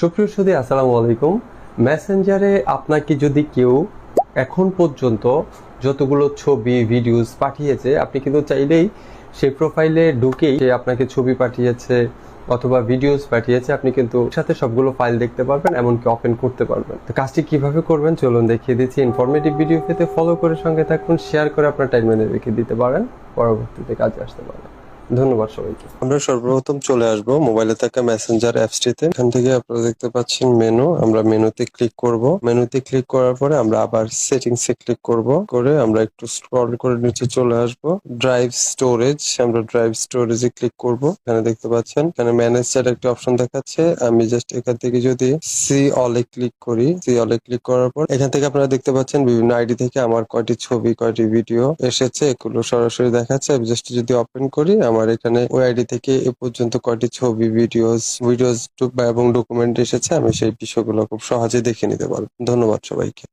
সুপ্রিয় সুধী, আসসালামু আলাইকুম। মেসেঞ্জারে আপনাকে যদি কেউ এখন পর্যন্ত যতগুলো ছবি ভিডিওস পাঠিয়েছে, আপনি কিন্তু চাইলেই সেই প্রোফাইলে ঢুকেই সে আপনাকে ছবি পাঠিয়েছে অথবা ভিডিওস পাঠিয়েছে, আপনি কিন্তু সাথে সবগুলো ফাইল দেখতে পারবেন, এমনকি ওপেন করতে পারবেন। তো কাজটি কিভাবে করবেন চলুন দেখিয়ে দিচ্ছি। ইনফরমেটিভ ভিডিও পেতে ফলো করে সঙ্গে থাকুন, শেয়ার করে আপনার টাইমলাইনে রেখে দিতে পারেন, পরবর্তীতে কাজে আসতে পারেন। ধন্যবাদ সবাইকে। আমরা সর্বপ্রথম চলে আসব মোবাইলে থাকা মেসেঞ্জার অ্যাপসটিতে। এখান থেকে আপনারা দেখতে পাচ্ছেন মেনু, আমরা মেনুতে ক্লিক করব। মেনুতে ক্লিক করার পরে আমরা আবার সেটিংস এ ক্লিক করব, করে আমরা একটু স্ক্রল করে নিচে চলে আসব। ড্রাইভ স্টোরেজ, আমরা ড্রাইভ স্টোরেজে ক্লিক করব। এখানে দেখতে পাচ্ছেন এখানে ম্যানেজ চ্যাট একটা অপশন দেখাচ্ছে। আমি জাস্ট এখান থেকে যদি সি অল এ ক্লিক করি, সি অল এ ক্লিক করার পর এখান থেকে আপনারা দেখতে পাচ্ছেন বিভিন্ন আইডি থেকে আমার কয়টি ছবি কয়টি ভিডিও এসেছে, এগুলো সরাসরি দেখাচ্ছে। আমি জাস্ট যদি ওপেন করি, আমার এখানে ওই আইডি থেকে এ পর্যন্ত কয়টি ছবি ভিডিওস এবং ডকুমেন্ট এসেছে, আমি সেই বিষয়গুলো খুব সহজে দেখে নিতে পারবো। ধন্যবাদ সবাইকে।